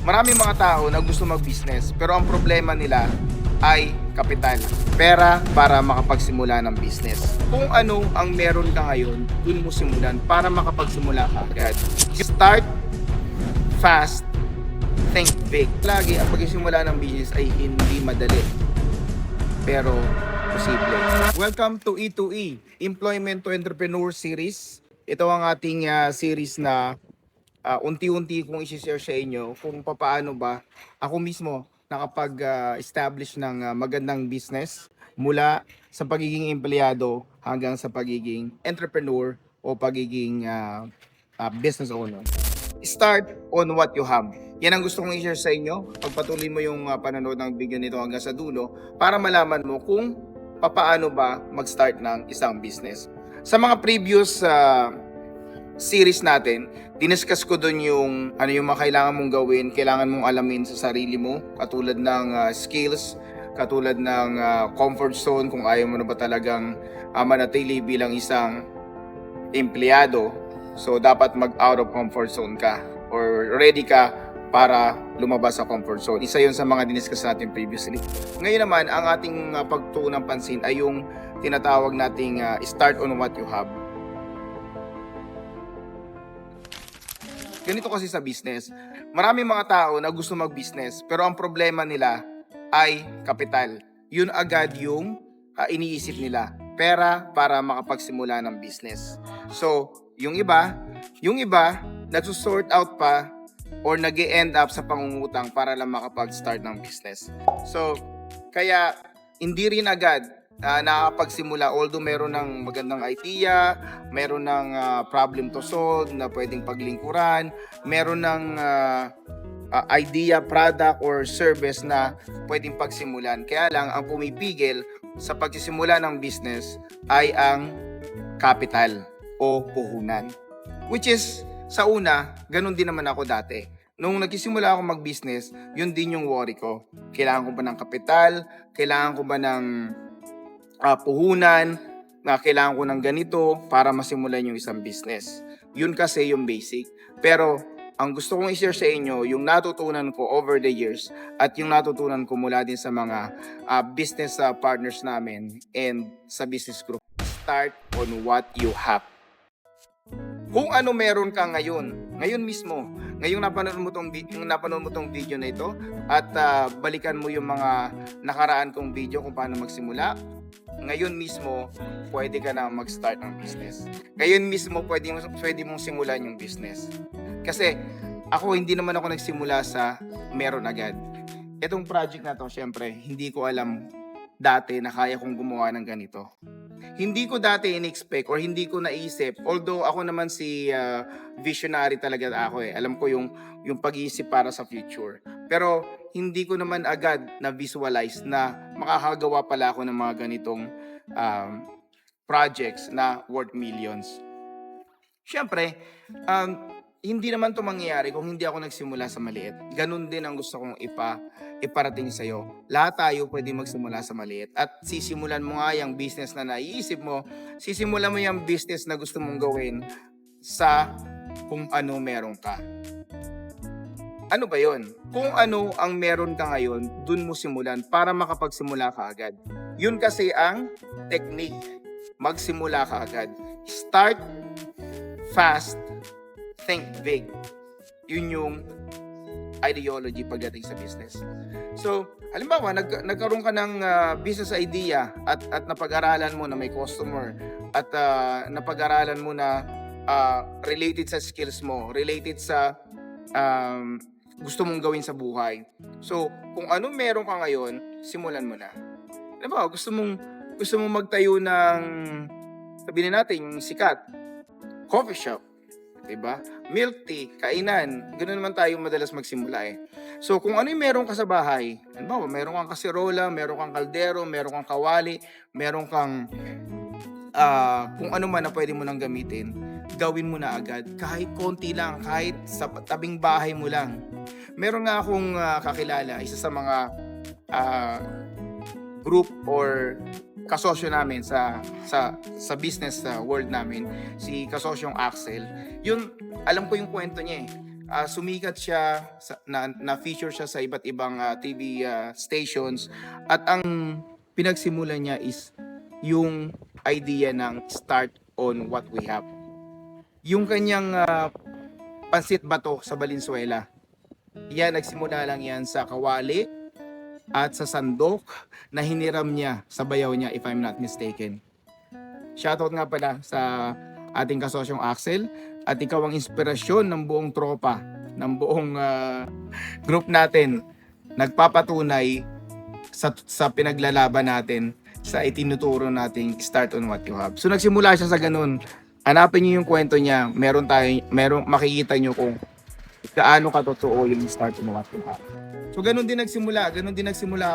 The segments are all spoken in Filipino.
Maraming mga tao na gusto mag-business pero ang problema nila ay kapital, pera para makapagsimula ng business. Kung ano ang meron ka ngayon, dun mo simulan para makapagsimula ka agad. Start fast, think big. Lagi ang pagsisimula ng business ay hindi madali, pero posible. Welcome to E2E, Employment to Entrepreneur Series. Ito ang ating series na unti-unti kong isi-share sa inyo kung paano ba ako mismo nakapag-establish ng magandang business mula sa pagiging empleyado hanggang sa pagiging entrepreneur o pagiging business owner. Start on what you have. Yan ang gusto kong i-share sa inyo. Pagpatuloy mo yung panonood ng video nito hanggang sa dulo para malaman mo kung paano ba mag-start ng isang business. Sa mga previous series natin, diniscuss ko doon yung ano yung mga kailangan mong gawin, kailangan mong alamin sa sarili mo, katulad ng skills, katulad ng comfort zone, kung ayaw mo na ba talagang manatili bilang isang empleyado. So dapat mag-out of comfort zone ka or ready ka para lumabas sa comfort zone. Isa yun sa mga diniscuss natin previously. Ngayon naman, ang ating pagtuon ng pansin ay yung tinatawag nating start on what you have. Ganito kasi sa business. Maraming mga tao na gusto mag-business pero ang problema nila ay kapital. Yun agad yung iniisip nila. Pera para makapagsimula ng business. So, yung iba nagsusort out pa or nag-e-end up sa pangungutang para lang makapag-start ng business. So, kaya hindi rin agad nakapagsimula, although meron ng magandang idea, meron ng problem to solve na pwedeng paglingkuran, meron ng idea, product, or service na pwedeng pagsimulan. Kaya lang, ang pumipigil sa pagsisimula ng business ay ang capital o puhunan. Which is, sa una, ganun din naman ako dati. Nung nagsisimula ako mag-business, yun din yung worry ko. Kailangan ko ba ng kapital? Kailangan ko ba ng puhunan, na kailangan ko ng ganito para masimulan yung isang business. Yun kasi yung basic. Pero ang gusto kong i-share sa inyo, yung natutunan ko over the years at yung natutunan ko mula din sa mga business partners namin and sa business group. Start on what you have. Kung ano meron ka ngayon mismo, ngayong napanood mo tong video na ito at balikan mo yung mga nakaraan kong video kung paano magsimula, ngayon mismo, pwede ka na mag-start ng business. Ngayon mismo, pwede mong simulan yung business. Kasi, hindi naman ako nagsimula sa meron agad. Itong project na to, syempre, hindi ko alam dati na kaya kong gumawa ng ganito. Hindi ko dati in-expect or hindi ko naisip, although ako naman si visionary talaga ako eh. Alam ko yung pag-iisip para sa future. Pero hindi ko naman agad na visualize na makakagawa pala ako ng mga ganitong projects na worth millions. Siyempre, hindi naman to mangyayari kung hindi ako nagsimula sa maliit. Ganun din ang gusto kong iparating sa'yo. Lahat tayo pwede magsimula sa maliit. At sisimulan mo nga yung business na naiisip mo, sisimulan mo yung business na gusto mong gawin sa kung ano meron ka. Ano ba yon? Kung ano ang meron ka ngayon, dun mo simulan para makapagsimula ka agad. Yun kasi ang technique. Magsimula ka agad. Start fast, think big. Yun yung ideology pagdating sa business. So, halimbawa, nagkaroon ka ng business idea at napag-aralan mo na may customer at napag-aralan mo na related sa skills mo, related sa gusto mong gawin sa buhay. So, kung ano meron ka ngayon, simulan mo na. Diba? Gusto mong magtayo ng, sabihin natin, sikat, coffee shop. Diba? Milk tea, kainan. Ganoon naman tayo madalas magsimula eh. So, kung ano yung meron ka sa bahay, halimbawa, meron kang kaserola, meron kang kaldero, meron kang kawali, meron kang kung ano man na pwede mo nang gamitin, gawin mo na agad. Kahit konti lang, kahit sa tabing bahay mo lang. Meron nga akong kakilala, isa sa mga group or kasosyo namin sa business world namin, si kasosyong Axel. Yun, alam ko yung kwento niya eh. sumikat siya, na-feature siya sa iba't ibang TV stations, at ang pinagsimulan niya is yung idea ng start on what we have. Yung kanyang pansit bato sa Valenzuela, yan, nagsimula lang yan sa kawali at sa sandok na hiniram niya sa bayaw niya, if I'm not mistaken. Shoutout nga pala sa ating kasosyong Axel, at ikaw ang inspirasyon ng buong tropa, ng buong group natin, nagpapatunay sa pinaglalaban natin, sa itinuturo nating start on what you have. So nagsimula siya sa ganun. Hanapin niyo yung kwento niya, makikita niyo kung gaano katotoo yung start on what you have. So ganun din nagsimula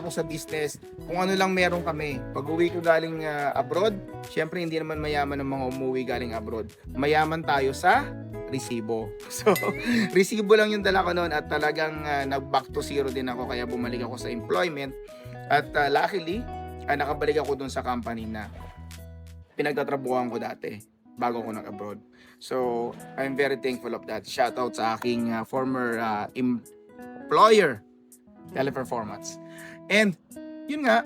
ako sa business. Kung ano lang meron kami. Pag uwi ko galing abroad, syempre hindi naman mayaman ng mga umuwi galing abroad. Mayaman tayo sa resibo. So resibo lang yung dala ko noon, at talagang nag-back to zero din ako, kaya bumalik ako sa employment. At luckily, nakabalik ako dun sa company na pinagtatrabuhan ko dati bago ako nag-abroad. So I'm very thankful of that. Shoutout sa aking former employer, Teleperformance. And yun nga,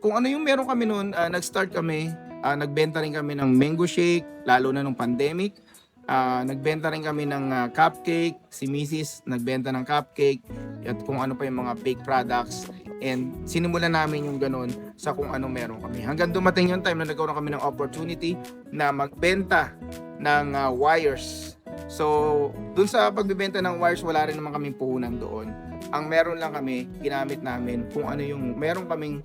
kung ano yung meron kami noon, nag-start kami, nagbenta rin kami ng mango shake, lalo na nung pandemic. Nagbenta rin kami ng cupcake, si Mrs. nagbenta ng cupcake, at kung ano pa yung mga bake products. And sinimulan namin yung ganun sa kung ano meron kami. Hanggang dumating yung time na nagkaroon kami ng opportunity na magbenta ng wires. So, dun sa pagbebenta ng wires, wala rin naman kaming puhunan doon. Ang meron lang kami, ginamit namin kung ano yung meron kaming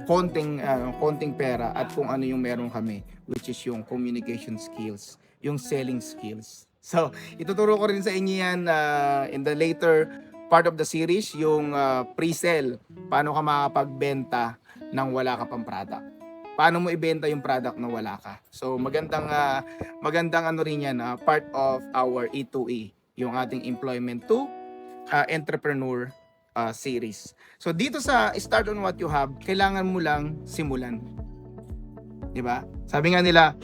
konting pera, at kung ano yung meron kami, which is yung communication skills, yung selling skills. So, ituturo ko rin sa inyo yan in the later part of the series, yung pre-sell. Paano ka makapagbenta nang wala ka pang product? Paano mo ibenta yung product na wala ka? So, magandang ano rin yan, part of our E2E, yung ating Employment to Entrepreneur series. So, dito sa Start on What You Have, kailangan mo lang simulan. Diba? Sabi nga nila,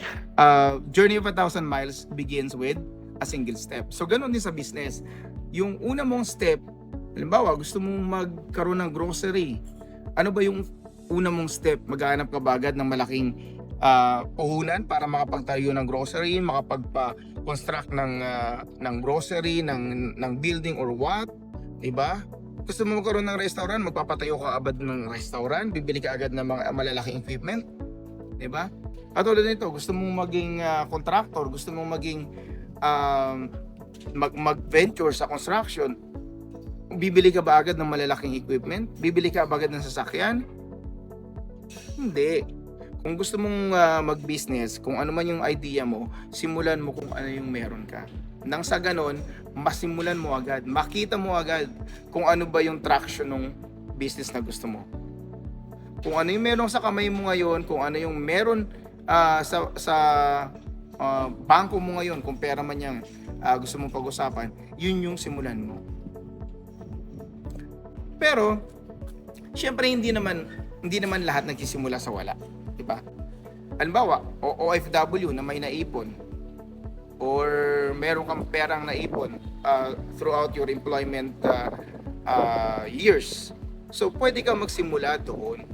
journey of 1,000 miles begins with a single step. So, ganun din sa business. Yung una mong step, halimbawa, gusto mong magkaroon ng grocery. Ano ba yung una mong step? Maghanap ka ba agad ng malaking puhunan para makapagtayo ng grocery, makapagpa-construct ng grocery, ng building or what? Diba? Gusto mo magkaroon ng restaurant, magpapatayo ka agad ng restaurant, bibili ka agad ng mga malalaking equipment. Diba? At tulad nito, gusto mong maging contractor, gusto mong maging mag-venture sa construction, bibili ka ba agad ng malalaking equipment? Bibili ka ba agad ng sasakyan? Hindi. Kung gusto mong mag-business, kung ano man yung idea mo, simulan mo kung ano yung meron ka. Nang sa ganon, masimulan mo agad, makita mo agad kung ano ba yung traction ng business na gusto mo. Kung ano yung meron sa kamay mo ngayon, kung ano yung meron sa bangko mo ngayon, kung pera man yung gusto mong pag-usapan, yun yung simulan mo. Pero, syempre hindi naman lahat nagsisimula sa wala, di ba? Halimbawa, OFW na may naipon, or meron kang perang naipon throughout your employment years. So, pwede kang magsimula doon.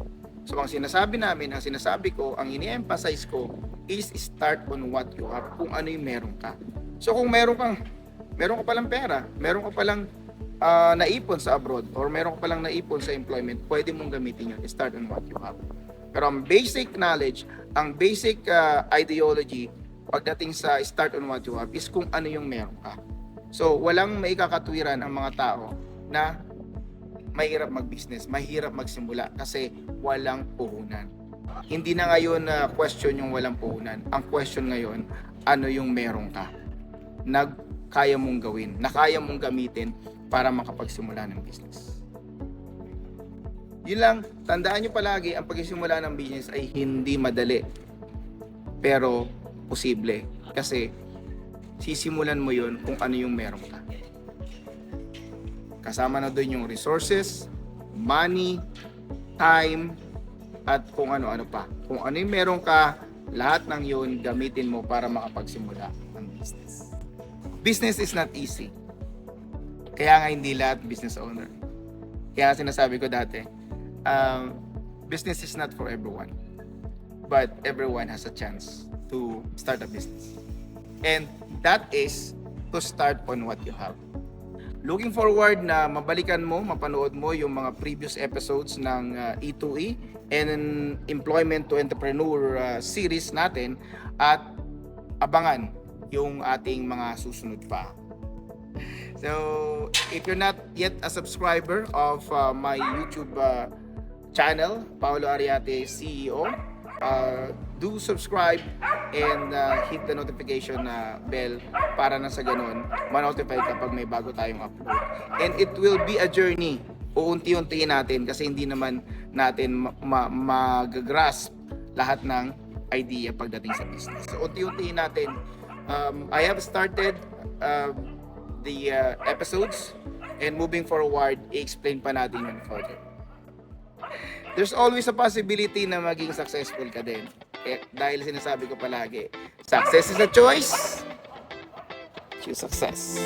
So, ang sinasabi ko, ang ini-emphasize ko is start on what you have, kung ano yung meron ka. So, kung meron ka palang pera, meron ka palang naipon sa abroad, or meron ka palang naipon sa employment, pwede mong gamitin yun. Start on what you have. Pero ang basic knowledge, ang basic ideology pagdating sa start on what you have is kung ano yung meron ka. So, walang maikakatwiran ang mga tao na mahirap mag-business, mahirap magsimula kasi walang puhunan. Hindi na ngayon question yung walang puhunan. Ang question ngayon, ano yung meron ka na kaya mong gawin, na kaya mong gamitin para makapagsimula ng business. Yun lang, tandaan nyo palagi, ang pagsisimula ng business ay hindi madali, pero posible. Kasi sisimulan mo yun kung ano yung meron ka. Kasama na doon yung resources, money, time, at kung ano-ano pa. Kung ano yung meron ka, lahat ng yun gamitin mo para makapagsimula ng business. business is not easy. Kaya nga hindi lahat business owner. Kaya sinasabi ko dati, business is not for everyone. But everyone has a chance to start a business. And that is to start on what you have. Looking forward na mabalikan mo, mapanood mo yung mga previous episodes ng E2E and Employment to Entrepreneur series natin at abangan yung ating mga susunod pa. So, if you're not yet a subscriber of my YouTube channel, Paolo Ariate CEO, do subscribe and hit the notification bell para na sa ganun ma-notify kapag may bago tayong upload. And it will be a journey. Uunti-untiin natin kasi hindi naman natin mag-grasp lahat ng idea pagdating sa business. So unti-untiin natin. I have started the episodes and moving forward, i-explain pa natin yun further. There's always a possibility na maging successful ka din. Dahil sinasabi ko palagi, success is a choice. Choose success.